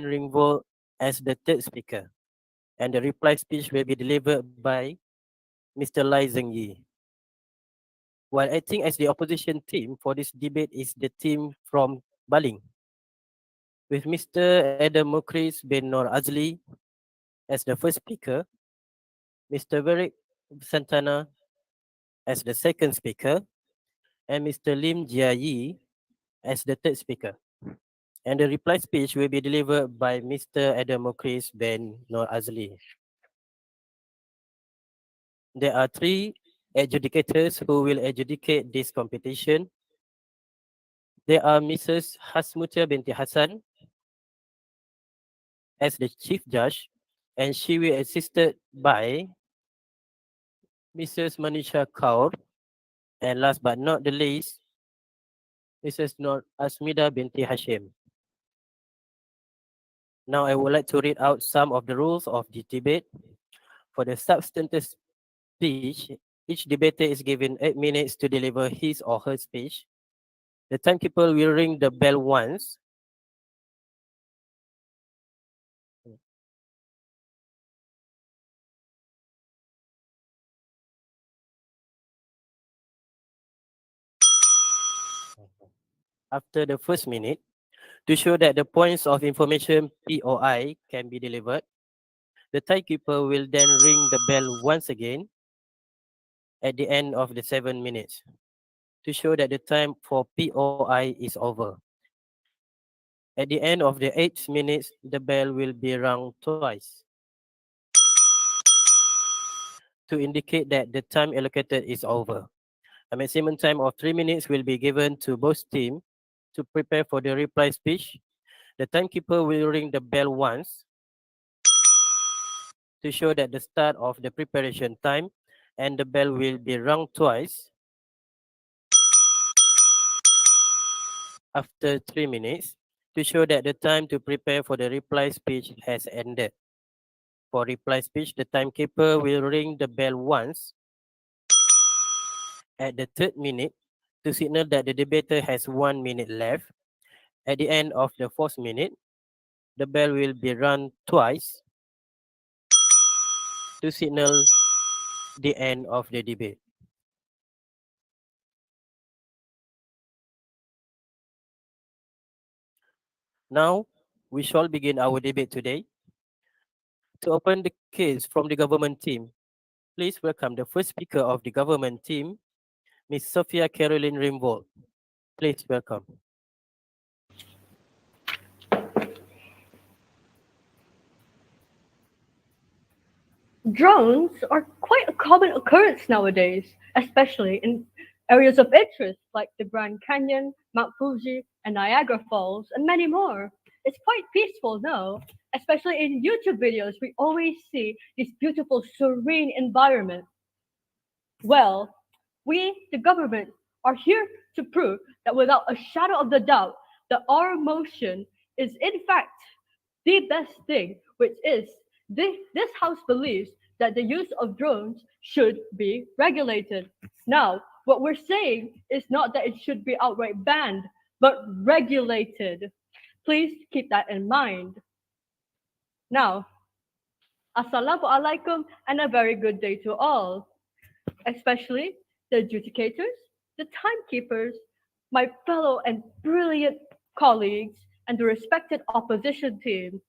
Ringvold as the third speaker, and the reply speech will be delivered by Mr. Lai Zhengyi. While acting as the opposition team for this debate is the team from Baling, with Mr. Adam Mukris bin Nor Azli as the first speaker, Mr. Verick Santana as the second speaker, and Mr. Lim Jia Yi as the third speaker. And the reply speech will be delivered by Mr. Adam Mukris bin Nor Azli. There are three adjudicators who will adjudicate this competition. There are Mrs. Hasmutia binti Hassan as the chief judge, and she will be assisted by Mrs. Manisha Kaur, and last but not the least, Mrs. Nur Asmida binti Hashim. Now I would like to read out some of the rules of the debate. For the substantive speech, each debater is given 8 minutes to deliver his or her speech. The timekeeper will ring the bell once. After the first minute, to show that the points of information POI can be delivered, the timekeeper will then ring the bell once again at the end of the 7 minutes to show that the time for POI is over. At the end of the 8 minutes, the bell will be rung twice to indicate that the time allocated is over. A maximum time of 3 minutes will be given to both teams to prepare for the reply speech. The timekeeper will ring the bell once to show that the start of the preparation time, and the bell will be rung twice after 3 minutes to show that the time to prepare for the reply speech has ended. For reply speech, the timekeeper will ring the bell once at the 3rd minute to signal that the debater has 1 minute left. At the end of the 4th minute, the bell will be rung twice to signal the end of the debate. Now, we shall begin our debate today. To open the case from the government team, please welcome the first speaker of the government team, Ms. Sophia Caroline Rimvold. Please welcome. Drones are quite a common occurrence nowadays, especially in areas of interest like the Grand Canyon, Mount Fuji, and Niagara Falls, and many more. It's quite peaceful, no? Especially in YouTube videos, we always see this beautiful, serene environment. Well, we, the government, are here to prove that without a shadow of the doubt, that our motion is in fact the best thing, which is this House believes that the use of drones should be regulated. Now, what we're saying is not that it should be outright banned, but regulated. Please keep that in mind. Now, Assalamu alaikum and a very good day to all, especially the adjudicators, the timekeepers, my fellow and brilliant colleagues, and the respected opposition team.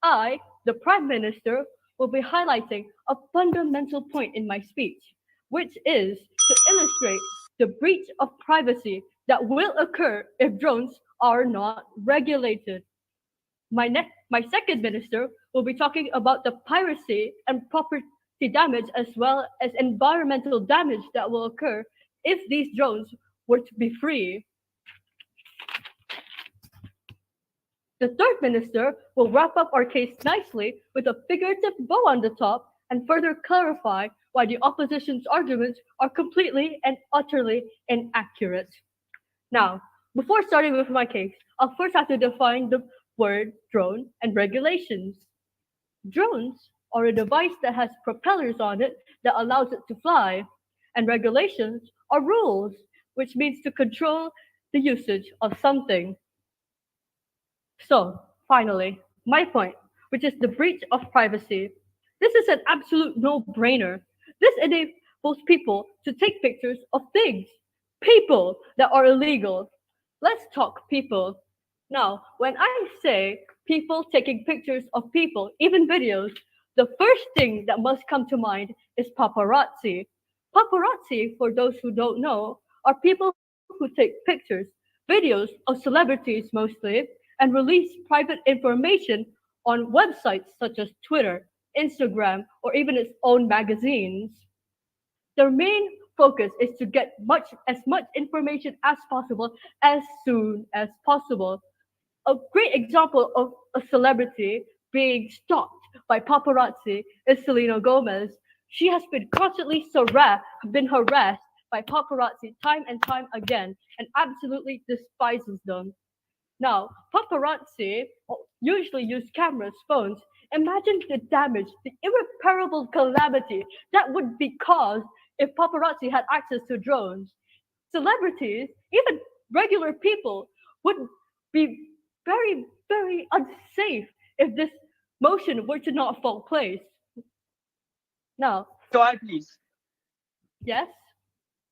I, the Prime Minister, will be highlighting a fundamental point in my speech, which is to illustrate the breach of privacy that will occur if drones are not regulated. My second minister will be talking about the piracy and property damage as well as environmental damage that will occur if these drones were to be free. The third minister will wrap up our case nicely with a figurative bow on the top and further clarify why the opposition's arguments are completely and utterly inaccurate. Now, before starting with my case, I'll first have to define the word drone and regulations. Drones are a device that has propellers on it that allows it to fly, and regulations are rules, which means to control the usage of something. So, finally, my point, which is the breach of privacy. This is an absolute no-brainer. This enables people to take pictures of things, people that are illegal. Let's talk people. Now, when I say people taking pictures of people, even videos, the first thing that must come to mind is paparazzi. Paparazzi, for those who don't know, are people who take pictures, videos of celebrities mostly, and release private information on websites such as Twitter, Instagram, or even its own magazines. Their main focus is to get much information as possible as soon as possible. A great example of a celebrity being stalked by paparazzi is Selena Gomez. She has been constantly been harassed by paparazzi time and time again and absolutely despises them. Now, paparazzi usually use cameras, phones. Imagine the damage, the irreparable calamity that would be caused if paparazzi had access to drones. Celebrities, even regular people, would be very unsafe if this motion were to not fall place. Now, So I please, yes,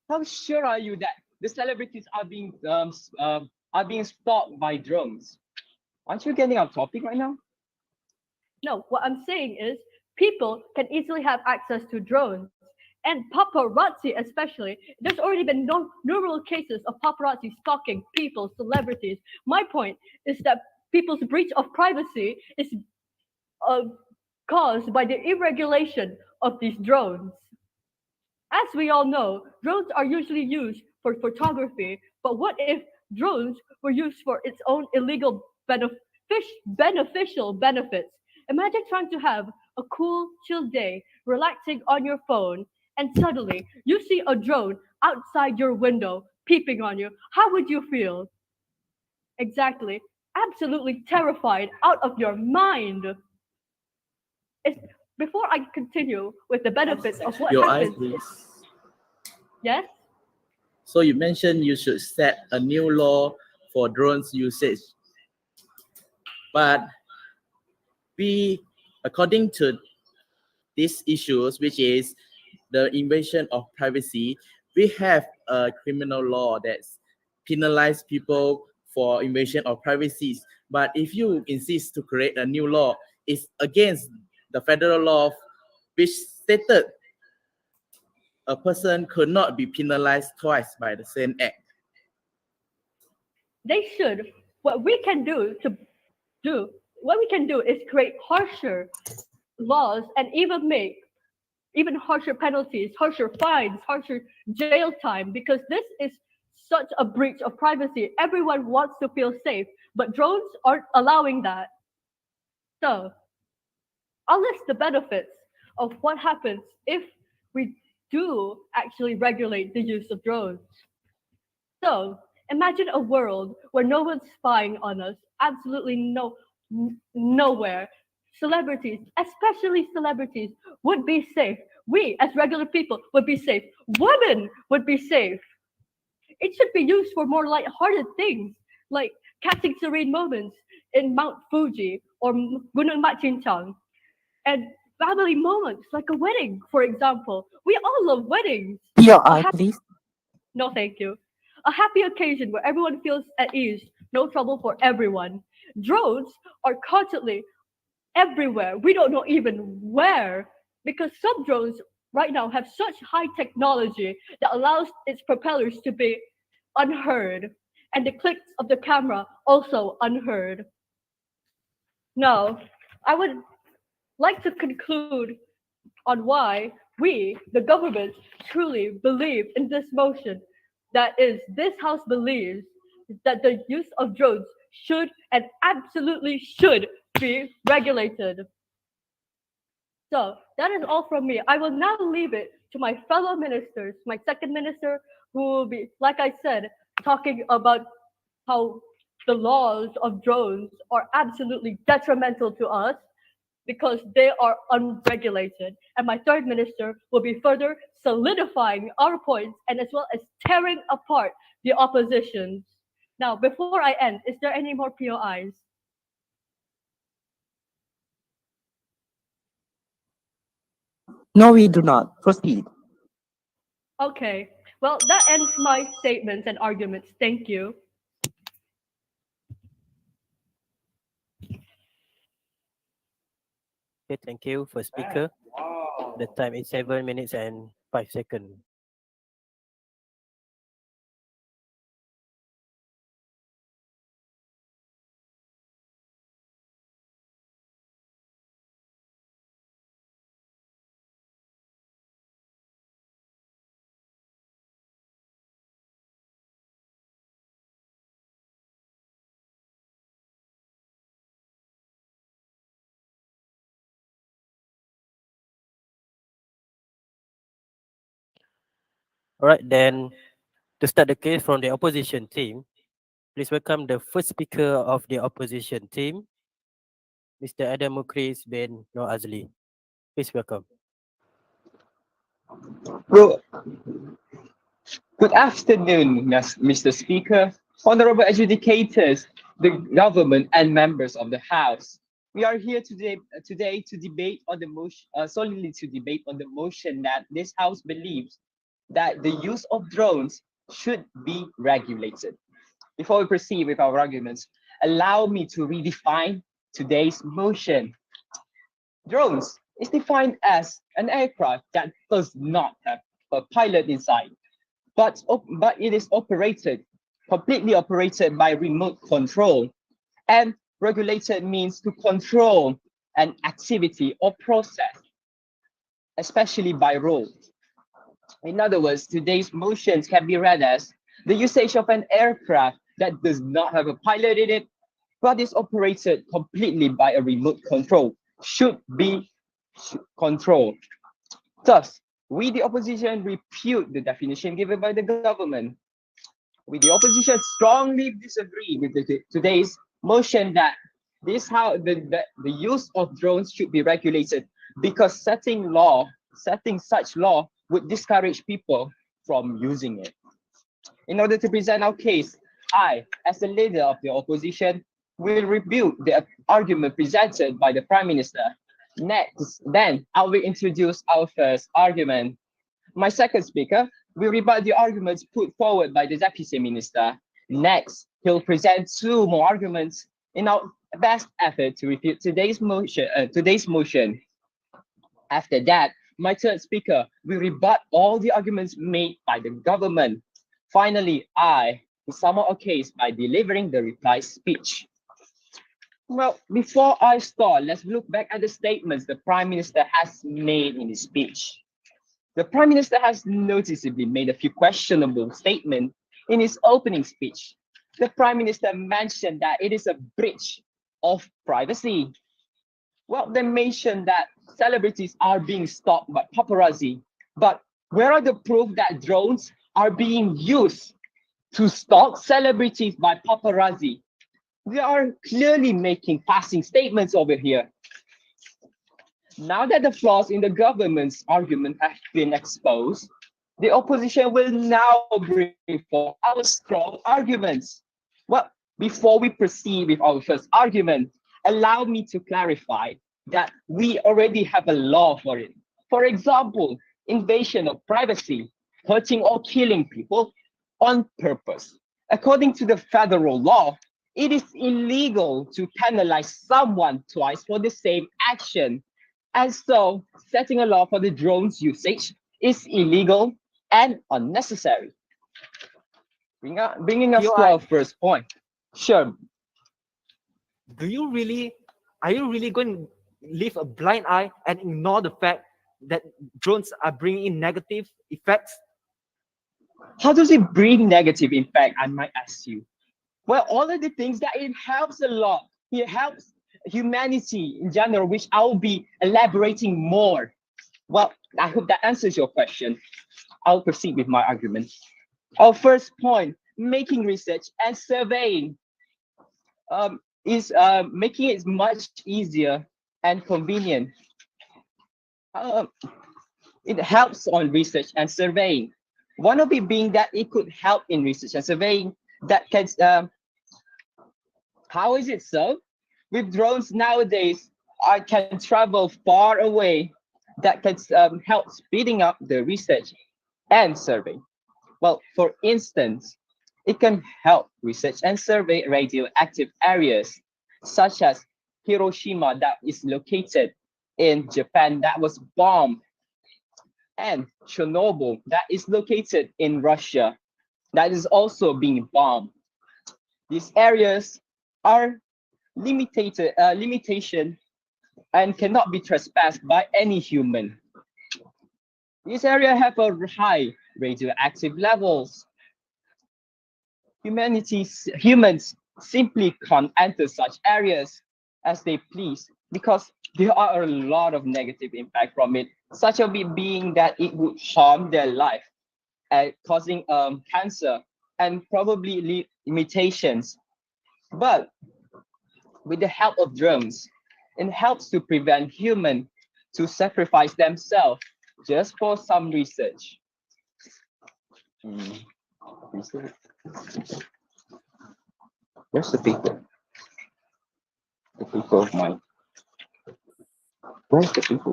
how sure are you that the celebrities are being stalked by drones? Aren't you getting off topic right now? no, what I'm saying is people can easily have access to drones. And paparazzi, especially, there's already been numerous cases of paparazzi stalking people, celebrities. My point is that people's breach of privacy is uh, caused by the irregulation of these drones. As we all know, drones are usually used for photography, but what if drones were used for its own illegal beneficial benefits? Imagine trying to have a cool, chill day, relaxing on your phone, and suddenly you see a drone outside your window peeping on you. How would you feel? Exactly. Absolutely terrified out of your mind. It's, before I continue with the benefits of what Your eyes, happens, please. yes? So you mentioned you should set a new law for drones usage. But we, according to these issues, which is the invasion of privacy, we have a criminal law that penalize people for invasion of privacy. But if you insist to create a new law, it's against the federal law, which stated a person could not be penalized twice by the same act. They should. What we can do, what we can do is create harsher laws and even make even harsher penalties, harsher fines, harsher jail time, because this is such a breach of privacy. Everyone wants to feel safe, but drones aren't allowing that. So I'll list the benefits of what happens if we do actually regulate the use of drones. So imagine a world where no one's spying on us, absolutely nowhere. Celebrities, especially celebrities, would be safe. We, as regular people, would be safe. Women would be safe. It should be used for more light-hearted things, like catching serene moments in Mount Fuji or Gunung Macinchang, and family moments like a wedding, for example. We all love weddings. Your A eye, happy, please. no, thank you. A happy occasion where everyone feels at ease, no trouble for everyone. Drones are constantly everywhere. We don't know even where, because some drones right now have such high technology that allows its propellers to be unheard and the clicks of the camera also unheard. Now, I would like to conclude on why we, the government, truly believe in this motion. That is, this House believes that the use of drones should and absolutely should be regulated. So that is all from me. I will now leave it to my fellow ministers, my second minister, who will be, like I said, talking about how the laws of drones are absolutely detrimental to us because they are unregulated. And my third minister will be further solidifying our points and as well as tearing apart the oppositions. Now, before I end, is there any more POIs? No, we do not. Proceed. Okay, well, that ends my statements and arguments. Thank you. Okay, thank you. First speaker. The time is 7 minutes and 5 seconds. All right, then to start the case from the opposition team, please welcome the first speaker of the opposition team, Mr. Adam Mukris bin Noor Azli. Please welcome. Well, good afternoon, Mr. Speaker, honorable adjudicators, the government, and members of the House. We are here today to debate on the motion, solely to debate on the motion that this House believes that the use of drones should be regulated. Before we proceed with our arguments, allow me to redefine today's motion. Drones is defined as an aircraft that does not have a pilot inside, but it is completely operated by remote control. And regulated means to control an activity or process, especially by rules. In other words, today's motions can be read as the usage of an aircraft that does not have a pilot in it, but is operated completely by a remote control, should be controlled. Thus, we, the opposition, refute the definition given by the government. We, the opposition, strongly disagree with today's motion that the use of drones should be regulated because setting such law would discourage people from using it. In order to present our case, I, as the leader of the opposition, will rebut the argument presented by the Prime Minister. Then I will introduce our first argument. My second speaker will rebut the arguments put forward by the Deputy Minister. Next, he'll present two more arguments in our best effort to refute today's motion. After that, my third speaker will rebut all the arguments made by the government. Finally, I will sum up our case by delivering the reply speech. Well, before I start, let's look back at the statements the Prime Minister has made in his speech. The Prime Minister has noticeably made a few questionable statements in his opening speech. The Prime Minister mentioned that it is a breach of privacy. Well, they mentioned that celebrities are being stalked by paparazzi, but where are the proof that drones are being used to stalk celebrities by paparazzi? They are clearly making passing statements over here. Now that the flaws in the government's argument have been exposed, the opposition will now bring forth our strong arguments. Well, before we proceed with our first argument, allow me to clarify that we already have a law for it. For example, invasion of privacy, hurting or killing people on purpose. According to the federal law, it is illegal to penalize someone twice for the same action. And so, setting a law for the drone's usage is illegal and unnecessary. Bringing us to our first point. Sure. Are you really going to leave a blind eye and ignore the fact that drones are bringing in negative effects? How does it bring negative impact, I might ask you? Well, all of the things that it helps a lot. It helps humanity in general, which I'll be elaborating more. Well, I hope that answers your question. I'll proceed with my argument. Our first point, making research and surveying is making it much easier and convenient. It helps on research and surveying. One of it being that it could help in research and surveying that can, how is it so? With drones nowadays, I can travel far away that can help speeding up the research and survey. Well, for instance, it can help research and survey radioactive areas, such as Hiroshima, that is located in Japan, that was bombed, and Chernobyl, that is located in Russia, that is also being bombed. These areas are limitation and cannot be trespassed by any human. These areas have a high radioactive levels. Humans simply can't enter such areas as they please because there are a lot of negative impact from it, such as it being that it would harm their life, causing cancer and probably limitations. But with the help of drones, it helps to prevent humans to sacrifice themselves just for some research. Research. Where's the paper? The paper of mine. Where's the paper?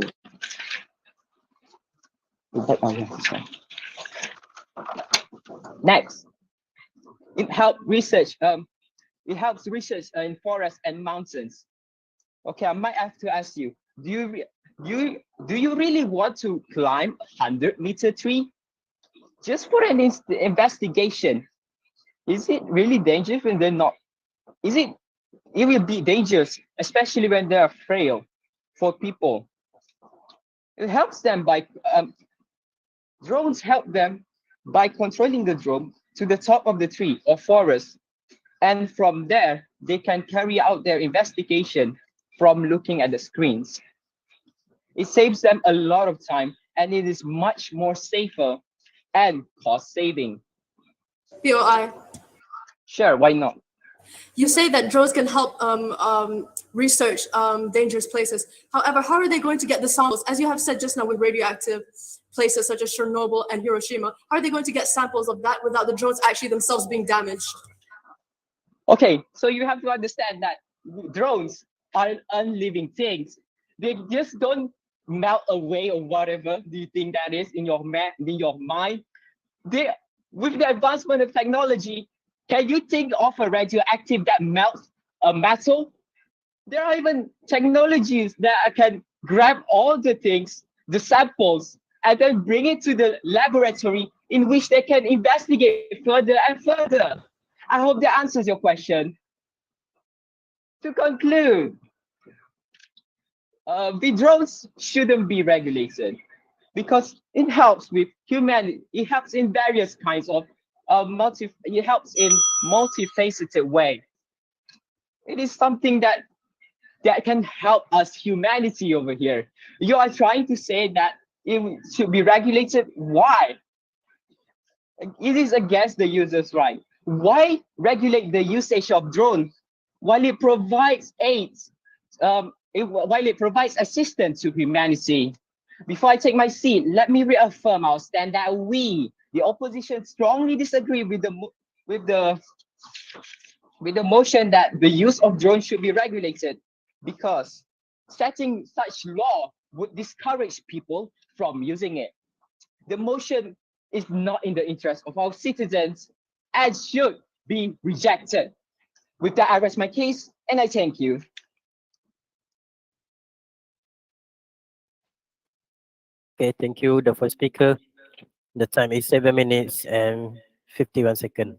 Next, it helps research. It helps research in forests and mountains. Okay, I might have to ask you: do you really want to climb a 100-meter tree just for an investigation? Is it really dangerous when they're not? Is it? It will be dangerous, especially when they are frail for people. It helps them by drones help them by controlling the drone to the top of the tree or forest, and from there they can carry out their investigation from looking at the screens. It saves them a lot of time, and it is much more safer and cost saving. POI. Sure, why not? You say that drones can help research dangerous places. However, how are they going to get the samples? As you have said just now with radioactive places such as Chernobyl and Hiroshima, how are they going to get samples of that without the drones actually themselves being damaged? Okay, so you have to understand that drones are unliving things. They just don't melt away or whatever do you think that is in your mind. They, with the advancement of technology, can you think of a radioactive that melts a metal? There are even technologies that can grab all the things, the samples, and then bring it to the laboratory in which they can investigate further and further. I hope that answers your question. To conclude, the drones shouldn't be regulated because it helps with humanity. It helps in various kinds of it helps in multifaceted way. It is something that can help us humanity over here. You are trying to say that it should be regulated. Why? It is against the user's right. Why regulate the usage of drones while it provides aids, while it provides assistance to humanity? Before I take my seat, let me reaffirm our stand that we, the opposition, strongly disagree with the motion that the use of drones should be regulated, because setting such law would discourage people from using it. The motion is not in the interest of our citizens and should be rejected. With that, I rest my case and I thank you. Okay, thank you. The first speaker. The time is 7 minutes and 51 seconds.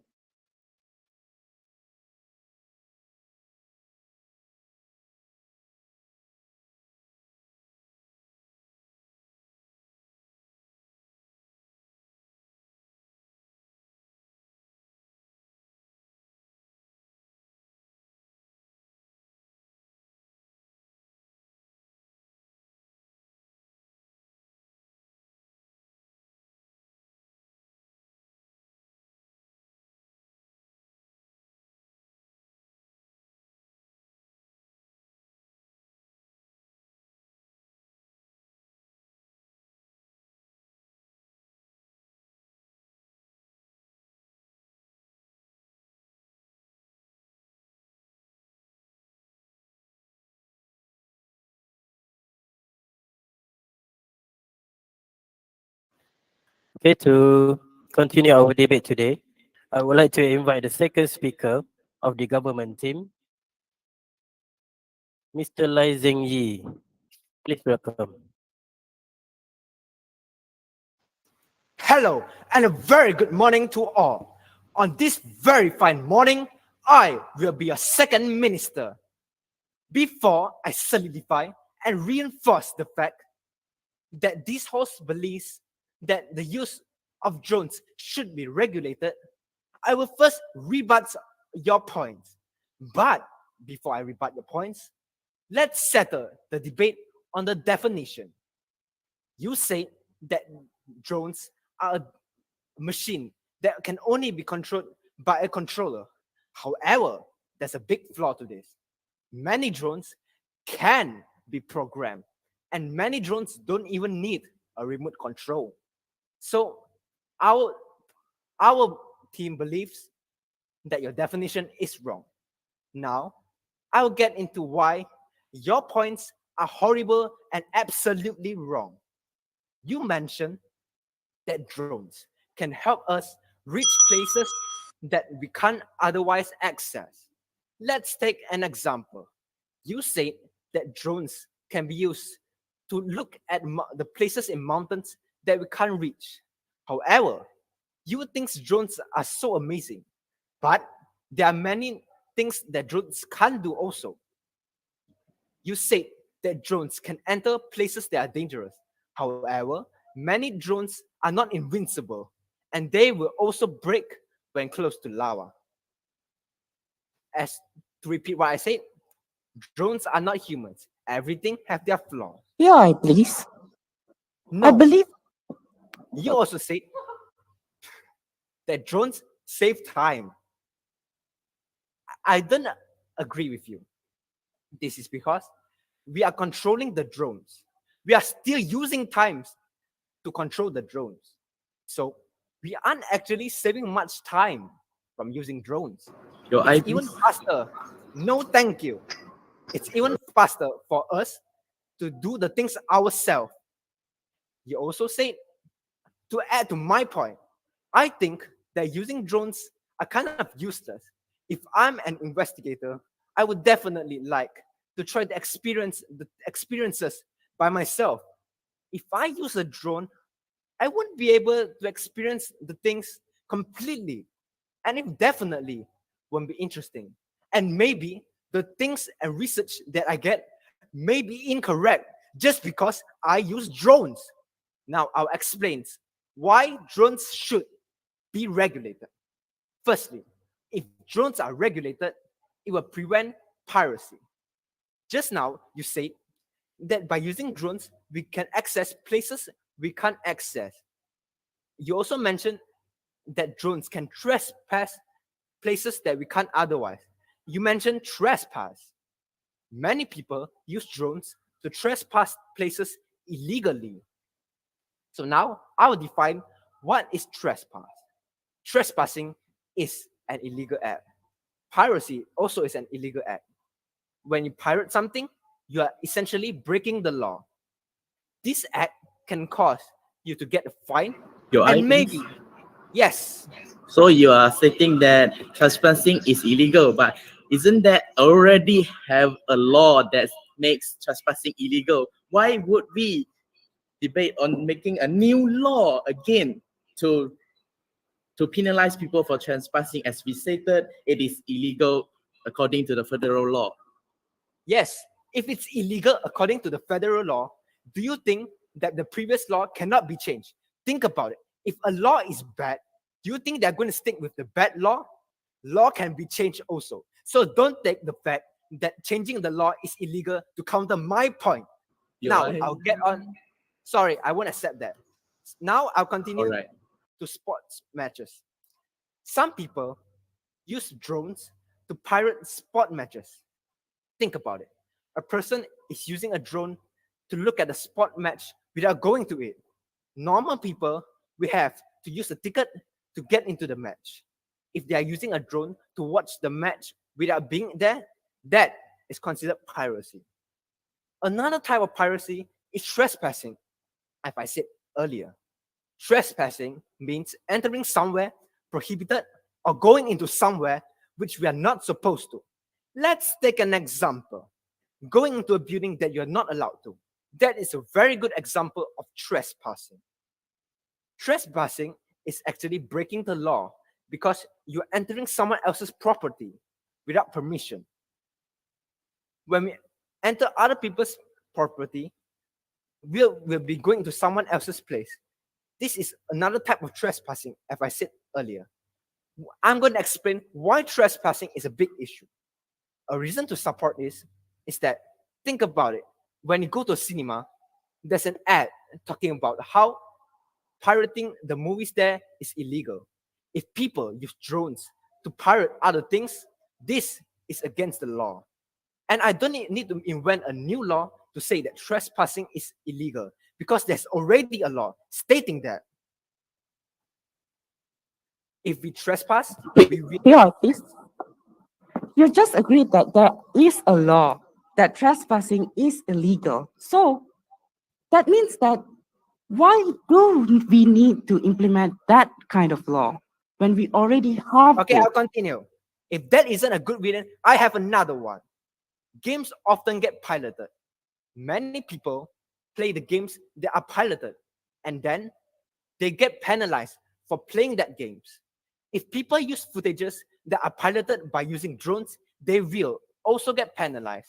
Okay, to continue our debate today, I would like to invite the second speaker of the government team, Mr. Lai Zeng Yi. Please welcome. Hello and a very good morning to all. On this very fine morning, I will be your second minister. Before I solidify and reinforce the fact that this host believes that the use of drones should be regulated, I will first rebut your points. But before I rebut your points, let's settle the debate on the definition. You say that drones are a machine that can only be controlled by a controller. However, there's a big flaw to this. Many drones can be programmed, and many drones don't even need a remote control. So our team believes that your definition is wrong. Now, I'll get into why your points are horrible and absolutely wrong. You mentioned that drones can help us reach places that we can't otherwise access. Let's take an example. You said that drones can be used to look at the places in mountains that we can't reach. However, you think drones are so amazing, but there are many things that drones can't do also. You said that drones can enter places that are dangerous. However, many drones are not invincible, and they will also break when close to lava. As to repeat what I said, drones are not humans. Everything has their flaws. Yeah, please. No, I believe you also said that drones save time. I don't agree with you. This is because we are controlling the drones. We are still using times to control the drones. So we aren't actually saving much time from using drones. Your eye, It's even please. faster. No, thank you. It's even faster for us to do the things ourselves. You also said, to add to my point, I think that using drones are kind of useless. If I'm an investigator, I would definitely like to try to experience the experiences by myself. If I use a drone, I wouldn't be able to experience the things completely. And it definitely won't be interesting. And maybe the things and research that I get may be incorrect just because I use drones. Now I'll explain why drones should be regulated. Firstly, if drones are regulated, it will prevent piracy. Just now, you said that by using drones, we can access places we can't access. You also mentioned that drones can trespass places that we can't otherwise. You mentioned trespass. Many people use drones to trespass places illegally. So now I will define what is trespass. Trespassing is an illegal act. Piracy also is an illegal act. When you pirate something, you are essentially breaking the law. This act can cause you to get a fine Your eye, and maybe, please. yes, So you are stating that trespassing is illegal, but isn't that already have a law that makes trespassing illegal? Why would we debate on making a new law again to penalize people for trespassing? As we stated, it is illegal according to the federal law. yes, if it's illegal according to the federal law, do you think that the previous law cannot be changed? Think about it. If a law is bad, do you think they're going to stick with the bad law? Law can be changed also. So don't take the fact that changing the law is illegal to counter my point. Your Now eye. I'll get on. Sorry, I won't accept that. Now I'll continue All right. to sports matches. Some people use drones to pirate sport matches. Think about it. A person is using a drone to look at a sport match without going to it. Normal people, we have to use a ticket to get into the match. If they are using a drone to watch the match without being there, that is considered piracy. Another type of piracy is trespassing, as I said earlier. Trespassing means entering somewhere prohibited or going into somewhere which we are not supposed to. Let's take an example. Going into a building that you're not allowed to. That is a very good example of trespassing. Trespassing is actually breaking the law because you're entering someone else's property without permission. When we enter other people's property, we'll be going to someone else's place. This is another type of trespassing, as I said earlier. I'm going to explain why trespassing is a big issue. A reason to support this is that, think about it. When you go to a cinema, there's an ad talking about how pirating the movies there is illegal. If people use drones to pirate other things, this is against the law. And I don't need to invent a new law to say that trespassing is illegal, because there's already a law stating that if we trespass, we will. Yeah, please. You just agreed that there is a law that trespassing is illegal. So that means that why do we need to implement that kind of law when we already have Okay, it? I'll continue. If that isn't a good reason, I have another one. Games often get piloted. Many people play the games that are piloted, and then they get penalized for playing that games. If people use footages that are piloted by using drones, they will also get penalized.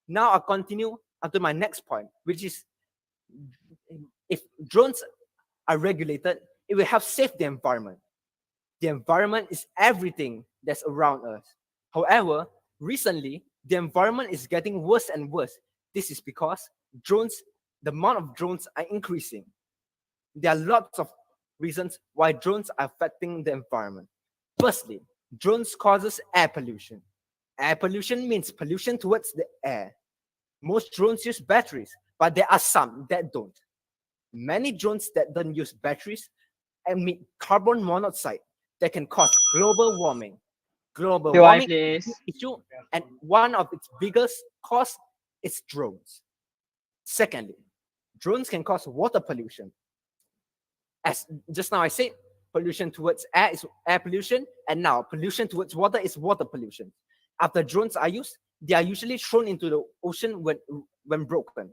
Now I'll continue onto my next point, which is if drones are regulated, it will help save the environment. The environment is everything that's around us. However, recently, the environment is getting worse and worse. This is because the amount of drones are increasing. There are lots of reasons why drones are affecting the environment. Firstly, drones causes air pollution. Air pollution means pollution towards the air. Most drones use batteries, but there are some that don't. Many drones that don't use batteries emit carbon monoxide that can cause global warming. Global Do I warming please? is an issue, and one of its biggest cause is drones. Secondly, drones can cause water pollution. As just now I said, pollution towards air is air pollution, and now pollution towards water is water pollution. After drones are used, they are usually thrown into the ocean when broken.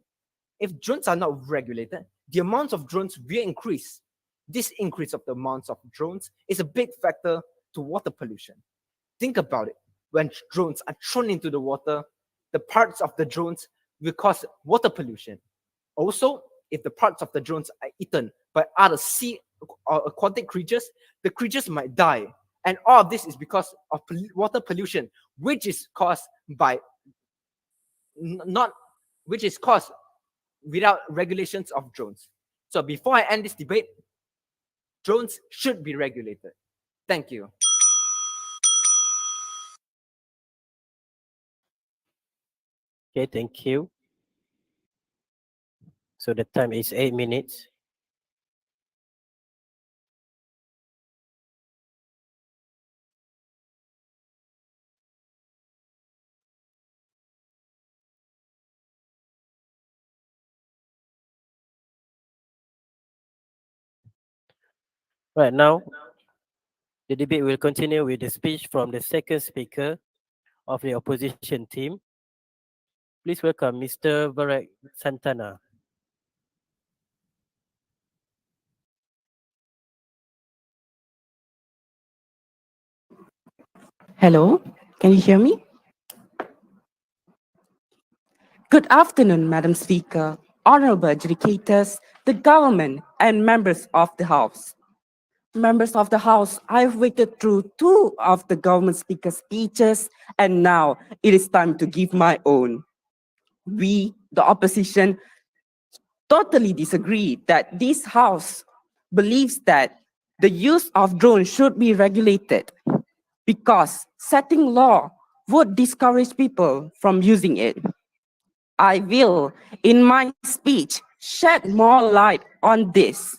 If drones are not regulated, the amount of drones will increase. This increase of the amounts of drones is a big factor to water pollution. Think about it. When drones are thrown into the water, the parts of the drones will cause water pollution. Also, if the parts of the drones are eaten by other sea or aquatic creatures, the creatures might die. And all of this is because of water pollution, which is caused without regulations of drones. So before I end this debate, drones should be regulated. Thank you. Okay, thank you. So the time is 8 minutes. Right now, the debate will continue with the speech from the second speaker of the opposition team. Please welcome Mr. Varek Santana. Hello, can you hear me? Good afternoon, Madam Speaker, honorable adjudicators, the government, and members of the House. Members of the House, I've waited through two of the government speaker's speeches, and now it is time to give my own. We, the opposition, totally disagree that this House believes that the use of drones should be regulated because setting law would discourage people from using it. I will, in my speech, shed more light on this.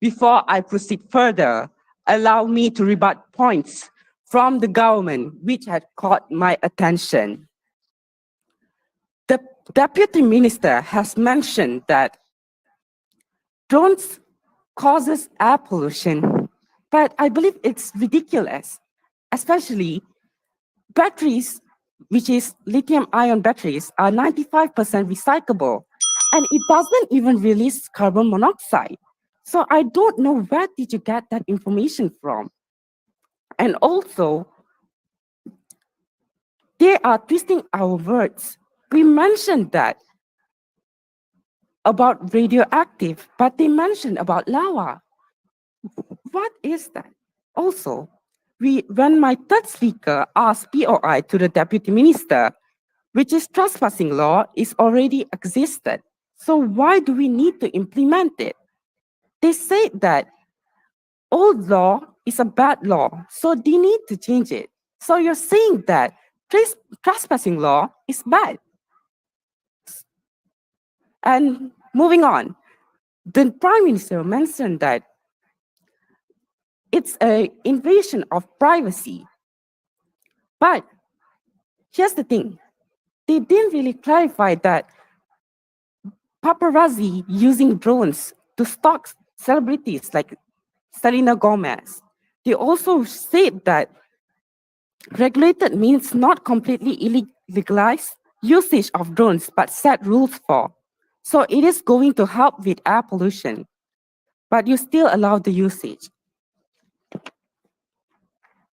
Before I proceed further, allow me to rebut points from the government which had caught my attention. The Deputy Minister has mentioned that drones causes air pollution, but I believe it's ridiculous, especially batteries, which is lithium-ion batteries, are 95% recyclable, and it doesn't even release carbon monoxide. So I don't know where did you get that information from. And also, they are twisting our words. We mentioned that about radioactive, but they mentioned about lava. What is that? Also, when my third speaker asked POI to the deputy minister, which is trespassing law, is already existed. So why do we need to implement it? They say that old law is a bad law, so they need to change it. So you're saying that trespassing law is bad. And moving on, the Prime Minister mentioned that it's an invasion of privacy. But here's the thing, they didn't really clarify that paparazzi using drones to stalk celebrities like Selena Gomez. They also said that regulated means not completely illegalized usage of drones, but set rules for. So it is going to help with air pollution, but you still allow the usage.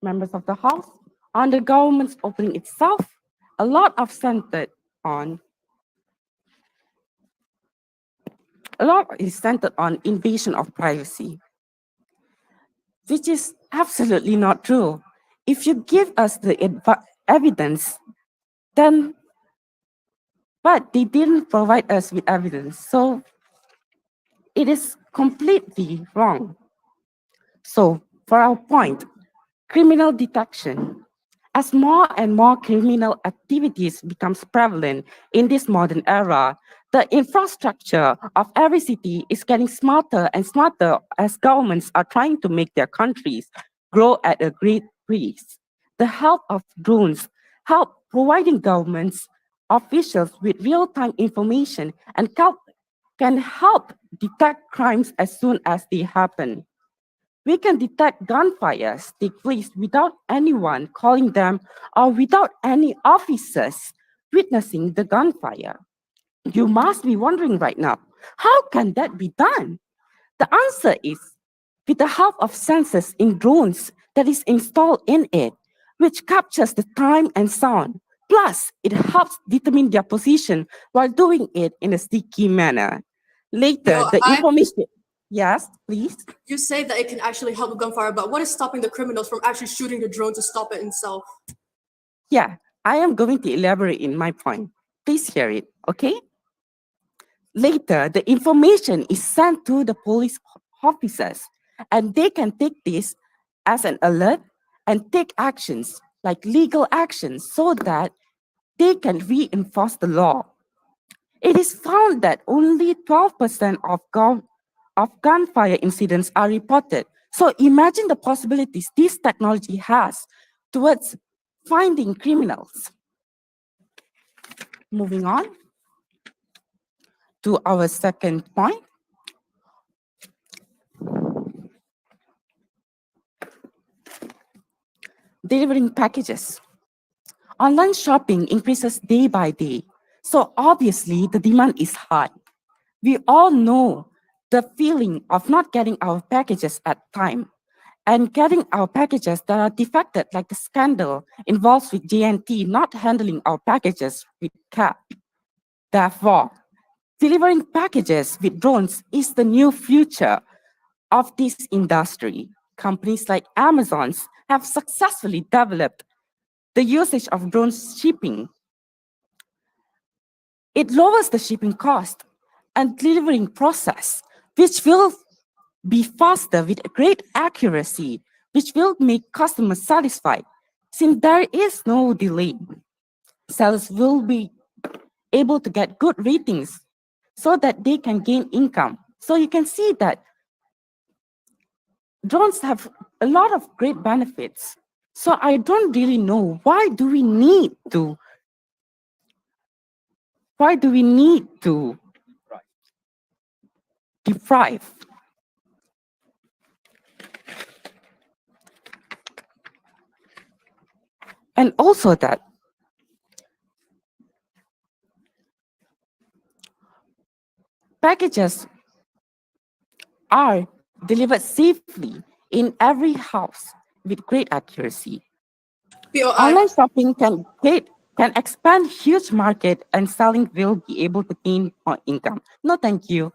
Members of the House, on the government's opening itself, a lot is centered on invasion of privacy, which is absolutely not true. If you give us the evidence, then, but they didn't provide us with evidence, so it is completely wrong. So for our point, criminal detection. As more and more criminal activities becomes prevalent in this modern era, the infrastructure of every city is getting smarter and smarter as governments are trying to make their countries grow at a great pace. The help of drones help providing governments officials with real-time information and can help detect crimes as soon as they happen. We can detect gunfires take place without anyone calling them or without any officers witnessing the gunfire. You must be wondering right now, how can that be done? The answer is with the help of sensors in drones that is installed in it, which captures the time and sound. Plus, it helps determine their position while doing it in a sticky manner. Later, Yo, the information. Yes, please. You say that it can actually help with gunfire, but what is stopping the criminals from actually shooting the drone to stop it itself? Yeah, I am going to elaborate in my point. Please hear it, okay? Later, the information is sent to the police officers, and they can take this as an alert and take actions, like legal actions, so that they can reinforce the law. It is found that only 12% of gunfire incidents are reported. So imagine the possibilities this technology has towards finding criminals. Moving on to our second point. Delivering packages. Online shopping increases day by day. So obviously the demand is high. We all know the feeling of not getting our packages at time and getting our packages that are defected, like the scandal involved with JNT not handling our packages with care. Therefore, delivering packages with drones is the new future of this industry. Companies like Amazon have successfully developed the usage of drone shipping. It lowers the shipping cost and delivering process, which will be faster with great accuracy, which will make customers satisfied. Since there is no delay, sellers will be able to get good ratings so that they can gain income. So you can see that drones have a lot of great benefits. So I don't really know why do we need to deprive and also that packages are delivered safely in every house with great accuracy. POI. Online shopping can expand huge market and selling will be able to gain more income. No, thank you.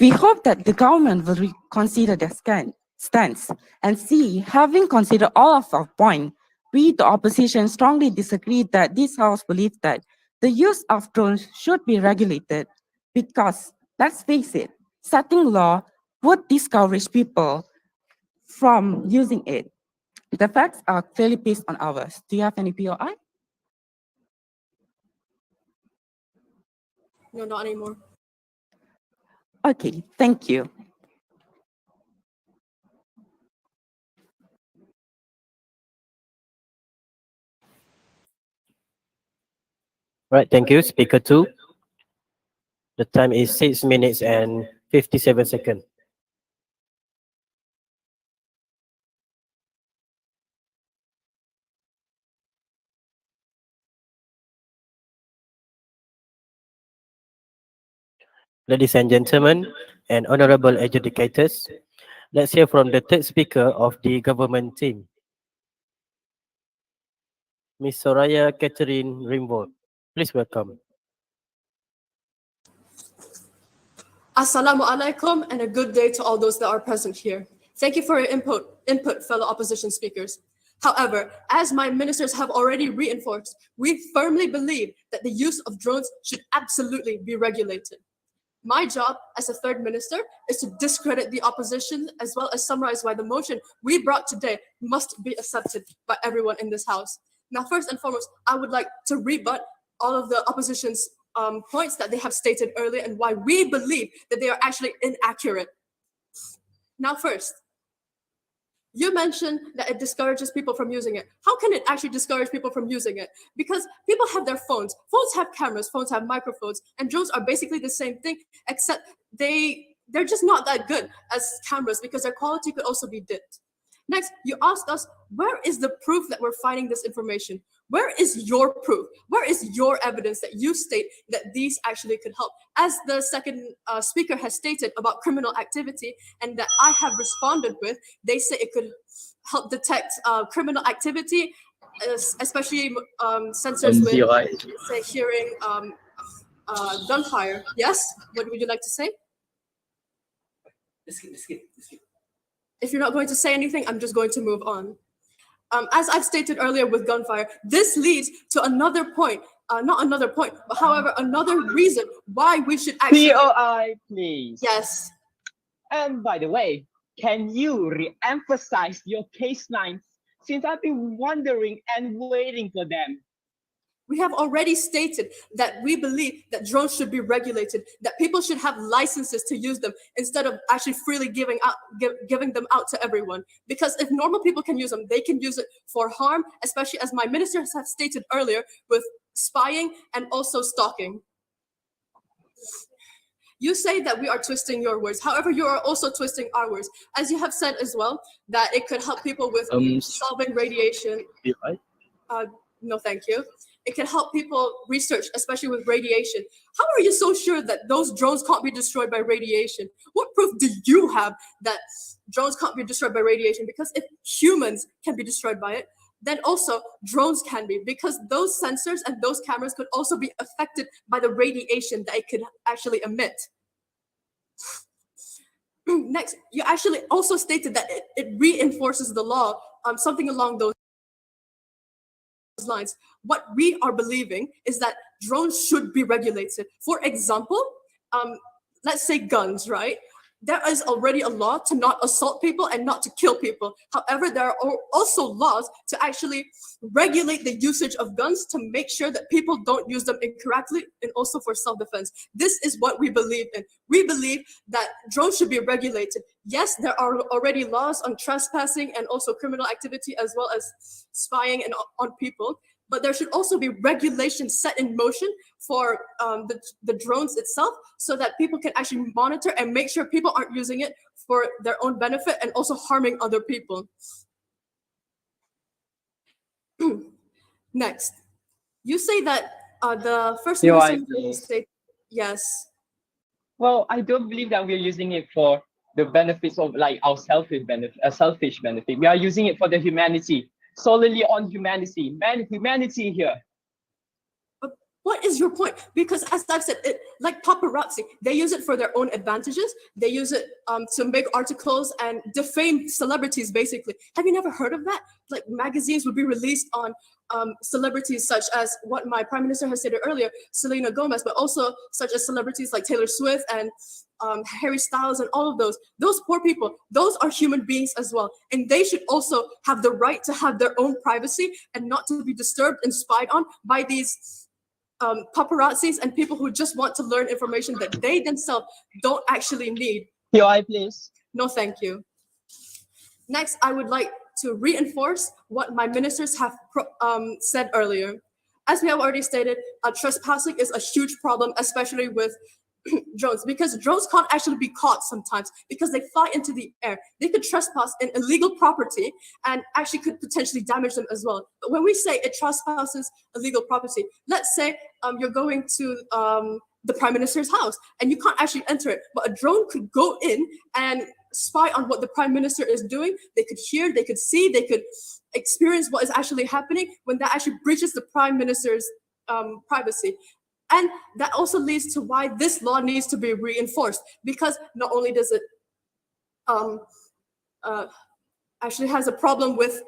We hope that the government will reconsider their stance and see, having considered all of our points, we, the opposition, strongly disagree that this House believes that the use of drones should be regulated because, let's face it, setting law would discourage people from using it. The facts are clearly based on ours. Do you have any POI? No, not anymore. Okay, thank you. Right, thank you. Speaker 2. The time is 6 minutes and 57 seconds. Ladies and gentlemen, and honorable adjudicators, let's hear from the third speaker of the government team, Ms. Soraya Catherine Rimbaud. Please welcome. Assalamualaikum and a good day to all those that are present here. Thank you for your input, fellow opposition speakers. However, as my ministers have already reinforced, we firmly believe that the use of drones should absolutely be regulated. My job as a third minister is to discredit the opposition as well as summarize why the motion we brought today must be accepted by everyone in this house. Now, first and foremost, I would like to rebut all of the opposition's points that they have stated earlier and why we believe that they are actually inaccurate. Now, first, you mentioned that it discourages people from using it. How can it actually discourage people from using it? Because people have their phones. Phones have cameras, phones have microphones, and drones are basically the same thing, except they're just not that good as cameras because their quality could also be dipped. Next, you asked us, where is the proof that we're finding this information? Where is your proof? Where is your evidence that you state that these actually could help? As the second speaker has stated about criminal activity and that I have responded with, they say it could help detect criminal activity, especially sensors with, say, hearing gunfire. Yes? What would you like to say? Let's skip. If you're not going to say anything, I'm just going to move on. As I've stated earlier with gunfire, this leads to another point, not another point, but however, another reason why we should actually— POI, please. Yes. And by the way, can you re-emphasize your case lines since I've been wondering and waiting for them? We have already stated that we believe that drones should be regulated, that people should have licenses to use them instead of actually freely giving them out to everyone. Because if normal people can use them, they can use it for harm, especially as my ministers have stated earlier with spying and also stalking. You say that we are twisting your words. However, you are also twisting our words. As you have said as well, that it could help people with solving radiation. No, thank you. It can help people research, especially with radiation. How are you so sure that those drones can't be destroyed by radiation? What proof do you have that drones can't be destroyed by radiation? Because if humans can be destroyed by it, then also drones can be, because those sensors and those cameras could also be affected by the radiation that it could actually emit. Next, you actually also stated that it reinforces the law, something along those lines. What we are believing is that drones should be regulated. For example, let's say guns, right? There is already a law to not assault people and not to kill people. However, there are also laws to actually regulate the usage of guns to make sure that people don't use them incorrectly and also for self-defense. This is what we believe in. We believe that drones should be regulated. Yes, there are already laws on trespassing and also criminal activity as well as spying and on people. but there should also be regulations set in motion for the drones itself, so that people can actually monitor and make sure people aren't using it for their own benefit and also harming other people. Next, you say that the first Your minister ideas. state, yes. Well, I don't believe that we're using it for the benefits of like our selfish benefit. We are using it for the humanity, solely on humanity, humanity here. What is your point? Because as I've said, like paparazzi, they use it for their own advantages. They use it to make articles and defame celebrities, basically. Have you never heard of that? Like magazines would be released on celebrities such as what my prime minister has stated earlier, Selena Gomez, but also such as celebrities like Taylor Swift and Harry Styles and all of those. Those poor people, those are human beings as well. And they should also have the right to have their own privacy and not to be disturbed and spied on by these paparazzis and people who just want to learn information that they themselves don't actually need. Your eye, please. No, thank you. Next, I would like to reinforce what my ministers have said earlier. As we have already stated, trespassing is a huge problem, especially with drones, because drones can't actually be caught sometimes because they fly into the air. They could trespass in illegal property and actually could potentially damage them as well. But when we say it trespasses illegal property, let's say you're going to the prime minister's house and you can't actually enter it, but a drone could go in and spy on what the prime minister is doing. They could hear, they could see, they could experience what is actually happening when that actually breaches the prime minister's privacy. And that also leads to why this law needs to be reinforced, because not only does it actually has a problem with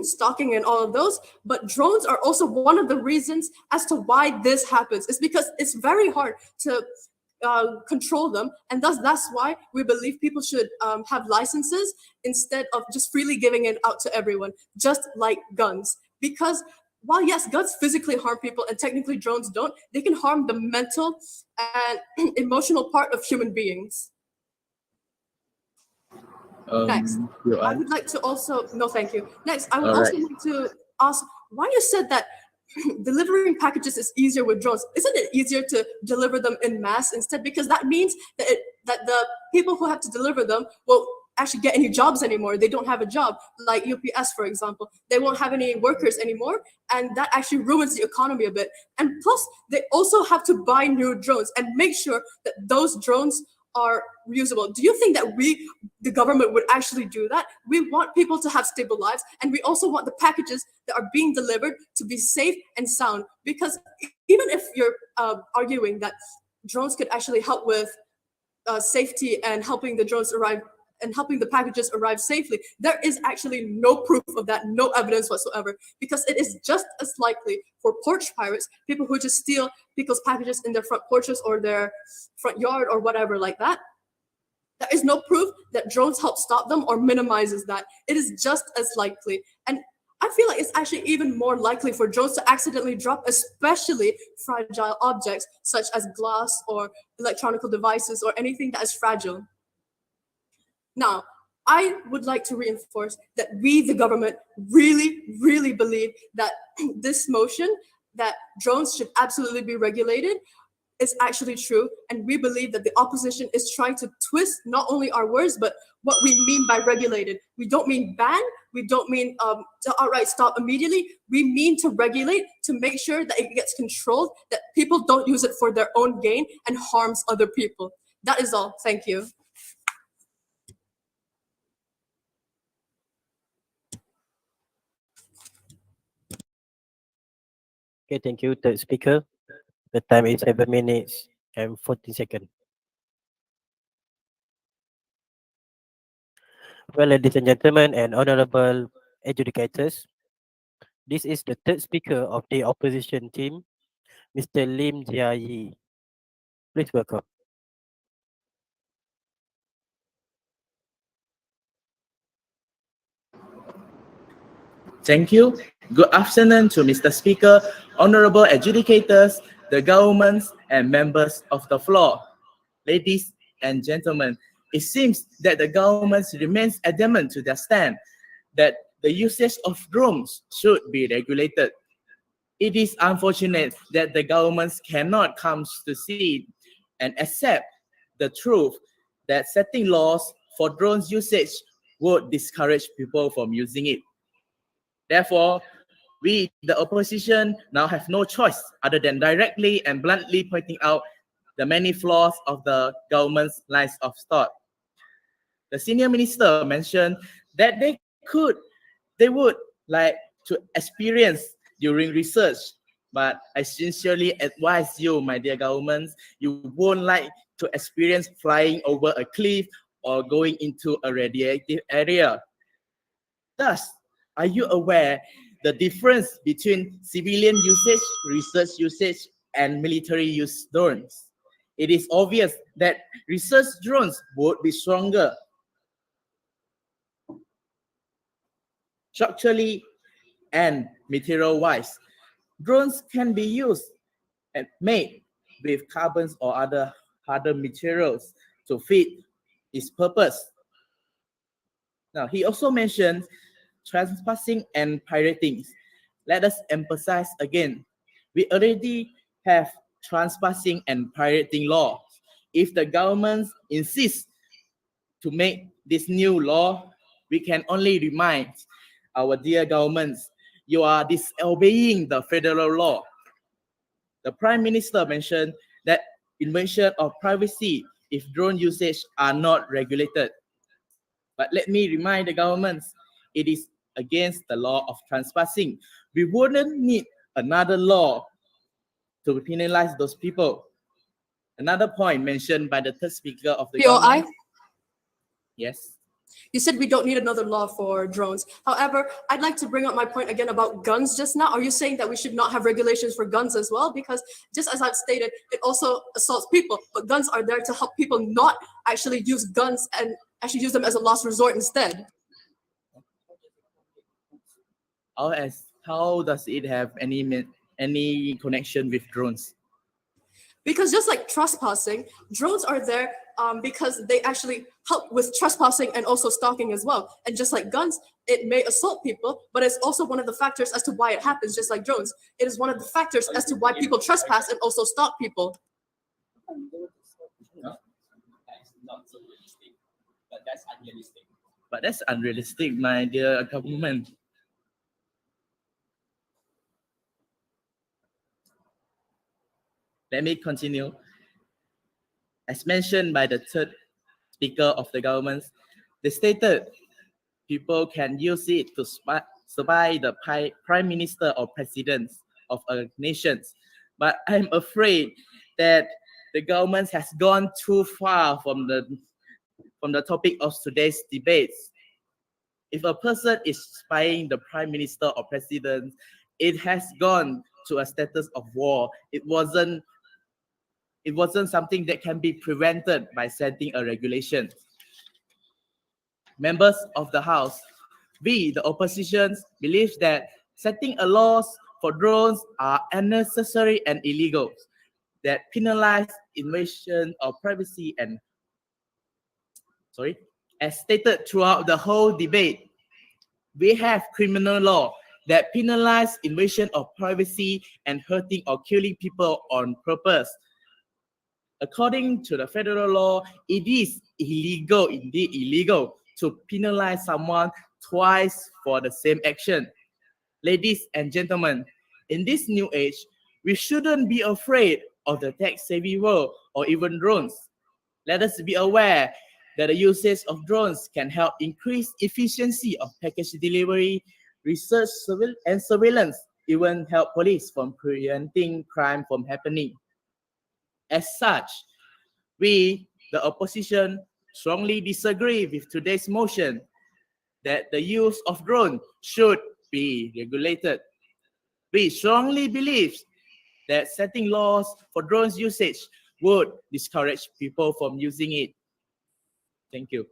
stalking and all of those, but drones are also one of the reasons as to why this happens. It's because it's very hard to control them, and that's why we believe people should have licenses instead of just freely giving it out to everyone, just like guns. Because while yes, guns physically harm people and technically drones don't, they can harm the mental and emotional part of human beings. Next, I would like to also, no thank you. Next, I would also like to ask why you said that delivering packages is easier with drones. Isn't it easier to deliver them in mass instead? Because that means that that the people who have to deliver them will actually get any jobs anymore. They don't have a job, like UPS, for example. They won't have any workers anymore, and that actually ruins the economy a bit. And plus, they also have to buy new drones and make sure that those drones are reusable. Do you think that the government would actually do that? We want people to have stable lives, and we also want the packages that are being delivered to be safe and sound. Because even if you're arguing that drones could actually help with safety and helping the drones arrive and helping the packages arrive safely, there is actually no proof of that, no evidence whatsoever, because it is just as likely for porch pirates, people who just steal people's packages in their front porches or their front yard or whatever like that. There is no proof that drones help stop them or minimizes that. It is just as likely. And I feel like it's actually even more likely for drones to accidentally drop, especially fragile objects such as glass or electronic devices or anything that is fragile. Now, I would like to reinforce that we, the government, really, really believe that this motion, that drones should absolutely be regulated, is actually true. And we believe that the opposition is trying to twist not only our words, but what we mean by regulated. We don't mean ban. We don't mean to outright stop immediately. We mean to regulate, to make sure that it gets controlled, that people don't use it for their own gain and harms other people. That is all. Thank you. Okay, thank you, third speaker. The time is 7 minutes and 14 seconds. Well, ladies and gentlemen and honorable adjudicators, this is the third speaker of the opposition team, Mr. Lim Jia Yi. Please welcome. Thank you. Good afternoon to Mr. Speaker, honorable adjudicators, the governments, and members of the floor. Ladies and gentlemen, it seems that the government remains adamant to their stand that the usage of drones should be regulated. It is unfortunate that the governments cannot come to see and accept the truth that setting laws for drones usage would discourage people from using it. Therefore, we, the opposition, now have no choice other than directly and bluntly pointing out the many flaws of the government's lines of thought. The senior minister mentioned that they would like to experience during research, but I sincerely advise you, my dear governments, you won't like to experience flying over a cliff or going into a radioactive area. Thus, are you aware the difference between civilian usage, research usage, and military use drones? It is obvious that research drones would be stronger structurally and material-wise. Drones can be used and made with carbons or other harder materials to fit its purpose. Now, he also mentioned trespassing and pirating. Let us emphasize again, we already have trespassing and pirating laws. If the government insists to make this new law, we can only remind our dear governments, you are disobeying the federal law. The Prime Minister mentioned that invasion of privacy if drone usage are not regulated. But let me remind the governments, it is against the law of trespassing. We wouldn't need another law to penalize those people. Another point mentioned by the third speaker of the POI? government. Yes. You said we don't need another law for drones. However, I'd like to bring up my point again about guns just now. Are you saying that we should not have regulations for guns as well? Because just as I've stated, it also assaults people, but guns are there to help people not actually use guns and actually use them as a last resort instead. How does it have any connection with drones? Because just like trespassing, drones are there because they actually help with trespassing and also stalking as well. And just like guns, it may assault people, but it's also one of the factors as to why it happens, just like drones. It is one of the factors as to why people trespass and also stalk people. That's not so realistic, but that's unrealistic. But that's unrealistic, my dear government. Let me continue. As mentioned by the third speaker of the government, they stated people can use it to spy the prime minister or president of a nation. But I'm afraid that the government has gone too far from the topic of today's debates. If a person is spying the prime minister or president, it has gone to a status of war. It wasn't something that can be prevented by setting a regulation. Members of the House, we, the opposition, believe that setting a laws for drones are unnecessary and illegal, that penalize invasion of privacy and, as stated throughout the whole debate, we have criminal law that penalize invasion of privacy and hurting or killing people on purpose. According to the federal law, it is illegal, indeed illegal, to penalize someone twice for the same action. Ladies and gentlemen, in this new age, we shouldn't be afraid of the tech-savvy world or even drones. Let us be aware that the usage of drones can help increase efficiency of package delivery, research and surveillance, even help police from preventing crime from happening. As such, we, the opposition, strongly disagree with today's motion that the use of drones should be regulated. We strongly believe that setting laws for drones usage would discourage people from using it. Thank you.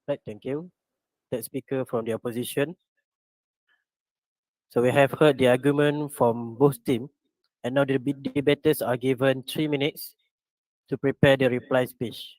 Right, thank you. Third speaker from the opposition. So we have heard the argument from both teams. And now the debaters are given 3 minutes to prepare the reply speech.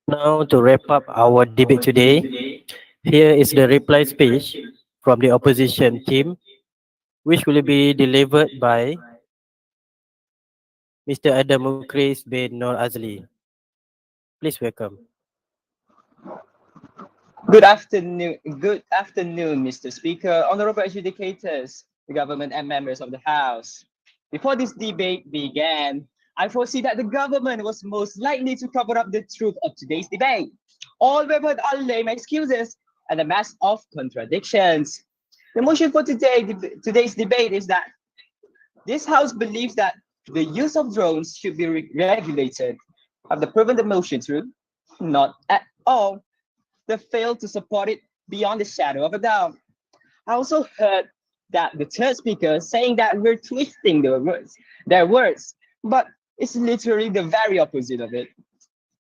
Now to wrap up our debate today, here is the reply speech from the opposition team, which will be delivered by Mr. Adam Mukris bin Nur Azli. Please welcome. Good afternoon, Mr. Speaker, honorable adjudicators, the government and members of the House. Before this debate began, I foresee that the government was most likely to cover up the truth of today's debate. All we've heard are lame excuses and a mass of contradictions. The motion for today's debate is that this House believes that the use of drones should be regulated. Have they proven the motion true? Not at all. They failed to support it beyond the shadow of a doubt. I also heard that the third speaker saying that we're twisting their words, but it's literally the very opposite of it.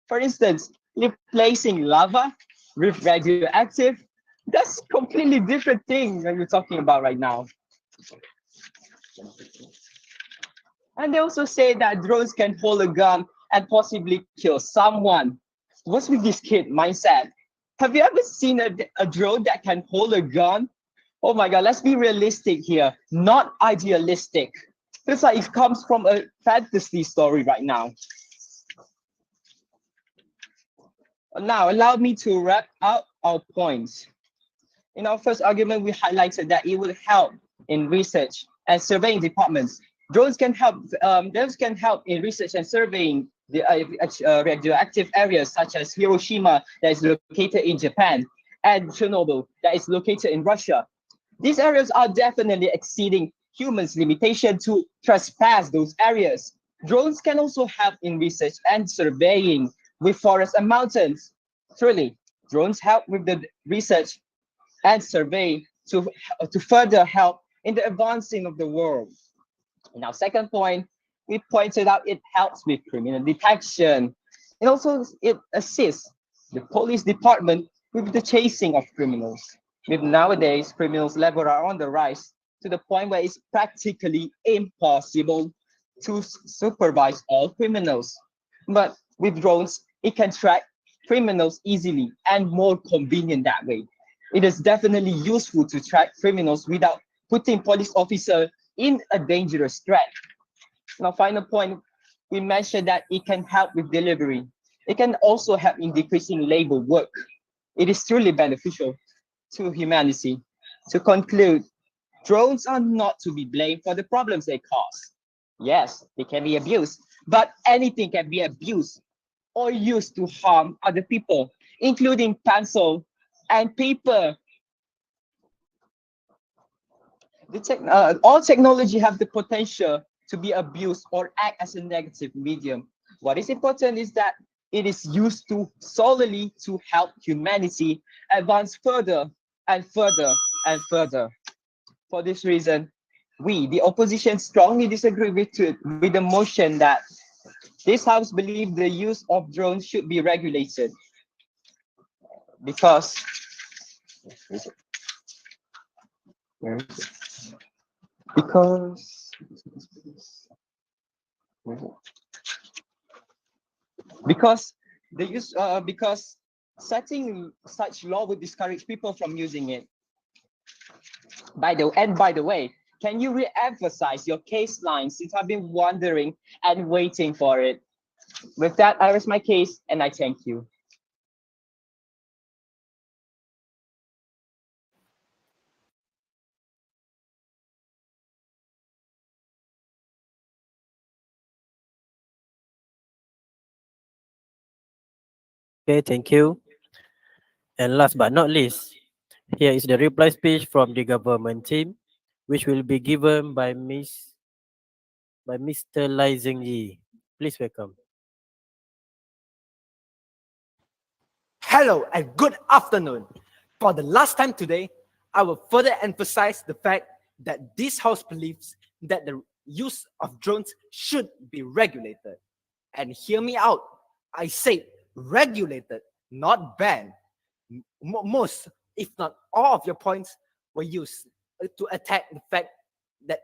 For instance, replacing lava with radioactive, that's completely different thing that we're talking about right now. And they also say that drones can hold a gun and possibly kill someone. What's with this kid mindset? Have you ever seen a drone that can hold a gun? Oh my God, let's be realistic here, not idealistic. It's like it comes from a fantasy story right now. Now, allow me to wrap up our points. In our first argument, we highlighted that it will help in research and surveying departments. Drones can help. Drones can help in research and surveying the radioactive areas such as Hiroshima, that is located in Japan, and Chernobyl, that is located in Russia. These areas are definitely exceeding humans' limitation to trespass those areas. Drones can also help in research and surveying with forests and mountains. Truly, drones help with the research and survey to further help in the advancing of the world. In our second point, we pointed out it helps with criminal detection. And also it assists the police department with the chasing of criminals. With nowadays, criminals level are on the rise to the point where it's practically impossible to supervise all criminals. But with drones, it can track criminals easily and more convenient that way. It is definitely useful to track criminals without putting police officer in a dangerous threat. Now, final point, we mentioned that it can help with delivery. It can also help in decreasing labor work. It is truly beneficial to humanity. To conclude, drones are not to be blamed for the problems they cause. Yes, they can be abused, but anything can be abused or used to harm other people, including pencil and paper. All technology have the potential to be abused or act as a negative medium. What is important is that it is used solely to help humanity advance further and further and further. For this reason, we, the opposition, strongly disagree with the motion that this House believes the use of drones should be regulated because because the use because setting such law would discourage people from using it. By the way, can you re-emphasize your case line since I've been wondering and waiting for it? With that, I rest my case and I thank you. Okay, thank you. And last but not least, here is the reply speech from the government team, which will be given by Mr. Lai Zhengyi. Please welcome. Hello and good afternoon. For the last time today, I will further emphasize the fact that this House believes that the use of drones should be regulated. And hear me out. I say regulated, not banned. Most, if not all of your points were used to attack the fact that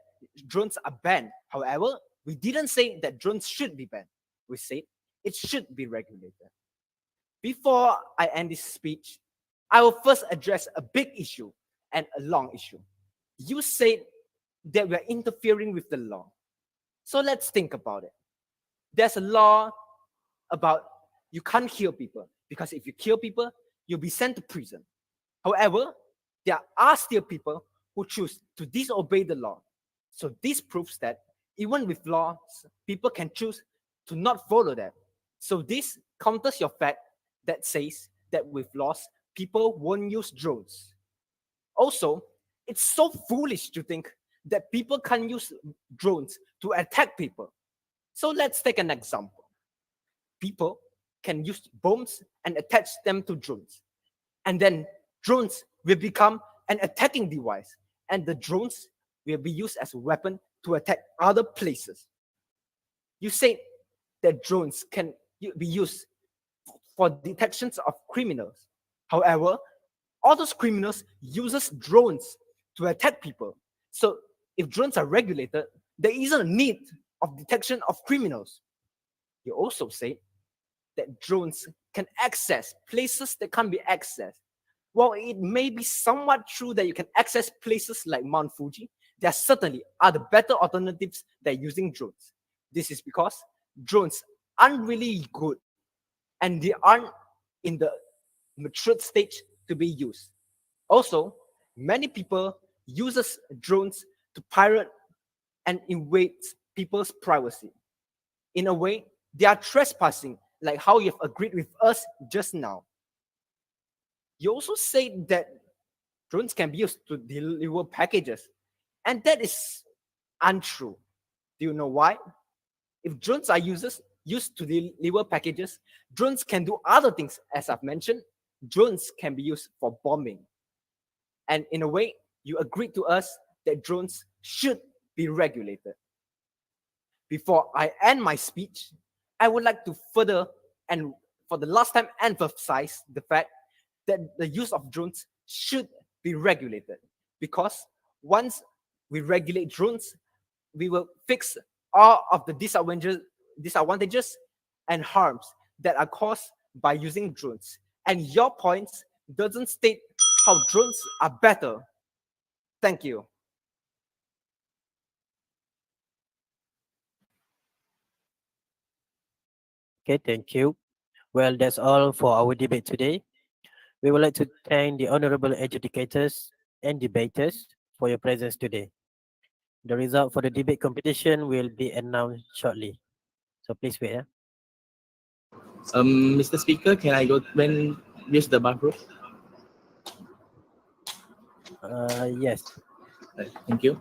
drones are banned. However, we didn't say that drones should be banned. We said it should be regulated. Before I end this speech, I will first address a big issue and a long issue. You said that we're interfering with the law. So let's think about it. There's a law about you can't kill people, because if you kill people, you'll be sent to prison. However, there are still people who choose to disobey the law. So this proves that even with laws, people can choose to not follow them. So this counters your fact that says that with laws, people won't use drones. Also, it's so foolish to think that people can use drones to attack people. So let's take an example. People can use bombs and attach them to drones. And then drones will become an attacking device. And the drones will be used as a weapon to attack other places. You say that drones can be used for detections of criminals. However, all those criminals uses drones to attack people. So if drones are regulated, there isn't a need of detection of criminals. You also say that drones can access places that can't be accessed. While it may be somewhat true that you can access places like Mount Fuji, there certainly are the better alternatives than using drones. This is because drones aren't really good and they aren't in the matured stage to be used. Also, many people uses drones to pirate and invade people's privacy. In a way, they are trespassing, like how you have agreed with us just now. You also said that drones can be used to deliver packages, and that is untrue. Do you know why? If drones are used to deliver packages, drones can do other things. As I've mentioned, drones can be used for bombing. And in a way, you agreed to us that drones should be regulated. Before I end my speech, I would like to further and for the last time emphasize the fact that the use of drones should be regulated, because once we regulate drones, we will fix all of the disadvantages and harms that are caused by using drones. And your points doesn't state how drones are better. Thank you. Okay, thank you. Well, that's all for our debate today. We would like to thank the honorable adjudicators and debaters for your presence today. The result for the debate competition will be announced shortly. So please wait. Mr. Speaker, can I go when use the bathroom? Yes. Thank you.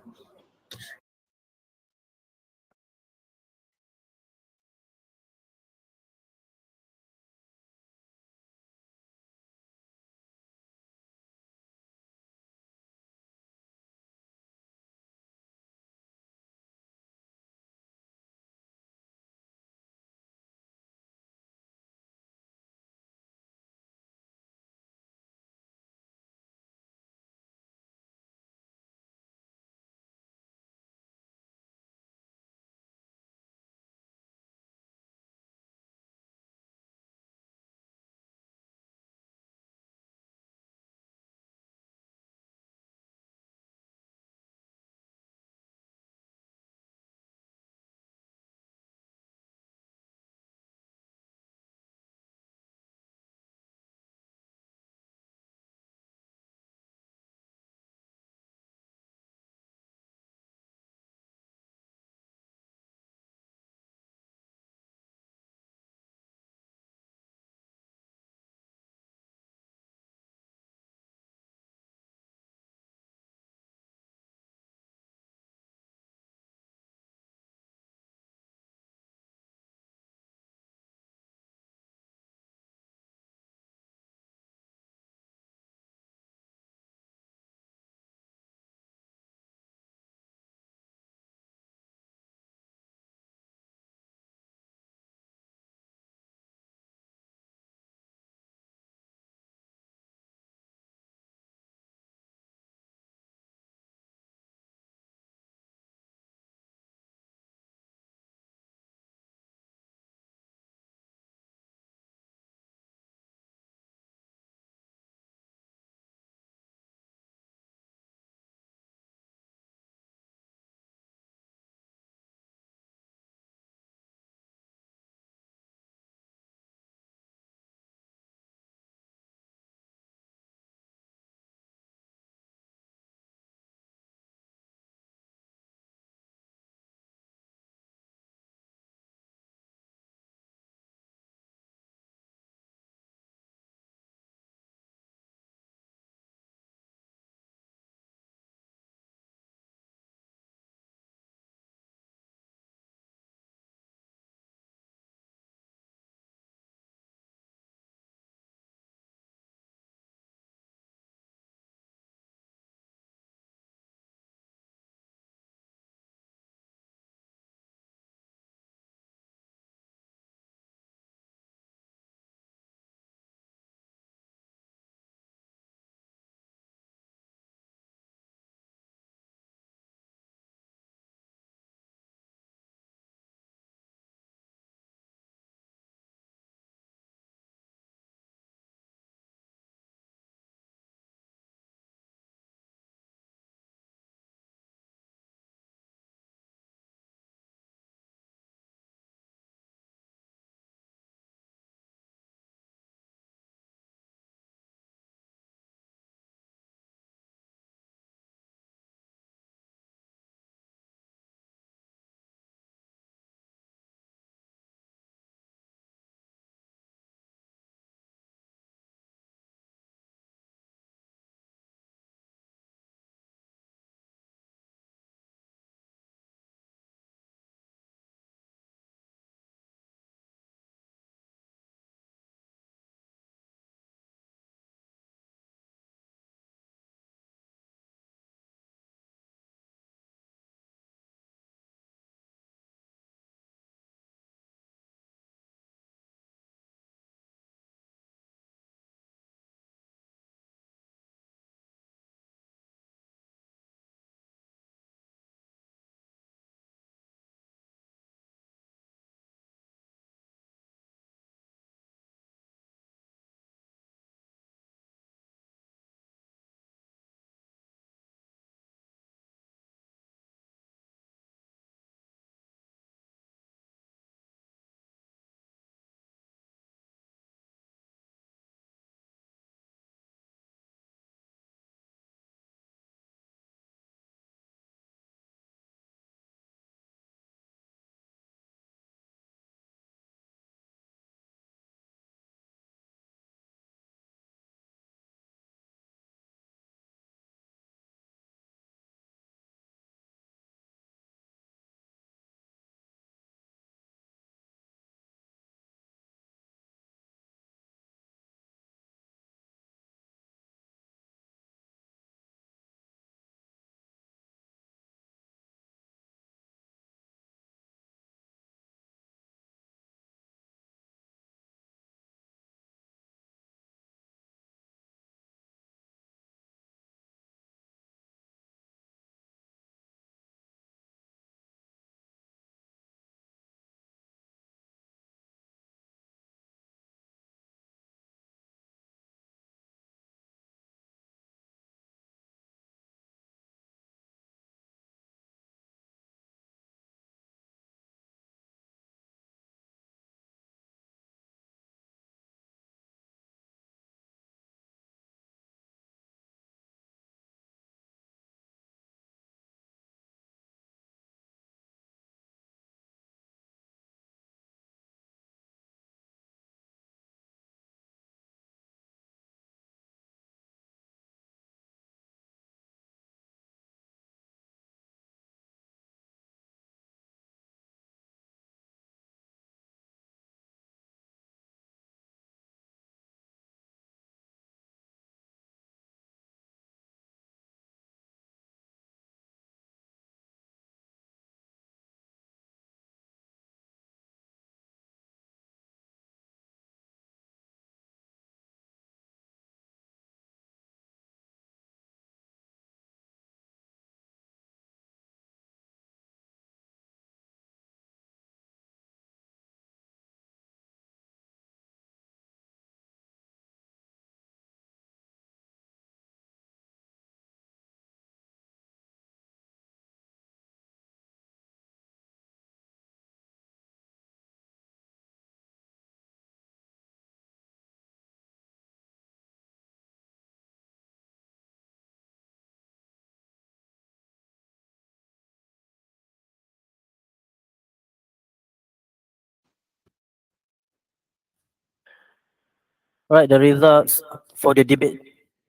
Right, the results for the debate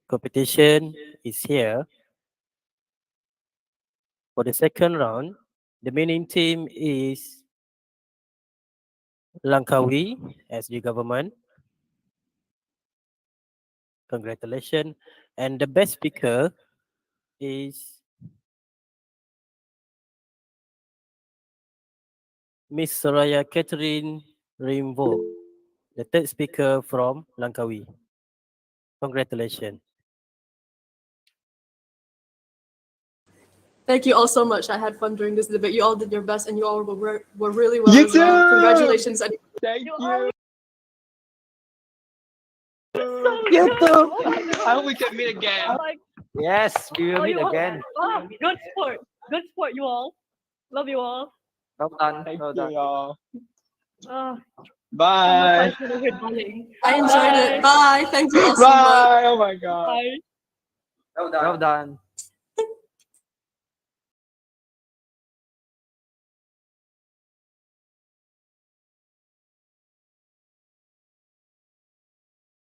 competition is here. For the second round, the winning team is Langkawi as the government. Congratulations. And the best speaker is Miss Soraya Catherine Rimbo, the third speaker from Langkawi. Congratulations. Thank you all so much. I had fun during this debate. You all did your best, and you all were really well You as well. too! Congratulations. Thank You you. You too. I hope we can meet again. Like, Yes, we will oh, meet you all- again. Ah, good sport. Good sport, you all. Love you all. Well done. Thank Well you, done. y'all. Ah, Bye. I enjoyed it. Bye. Thank you all so much. Bye. Oh my God. Bye. Well done.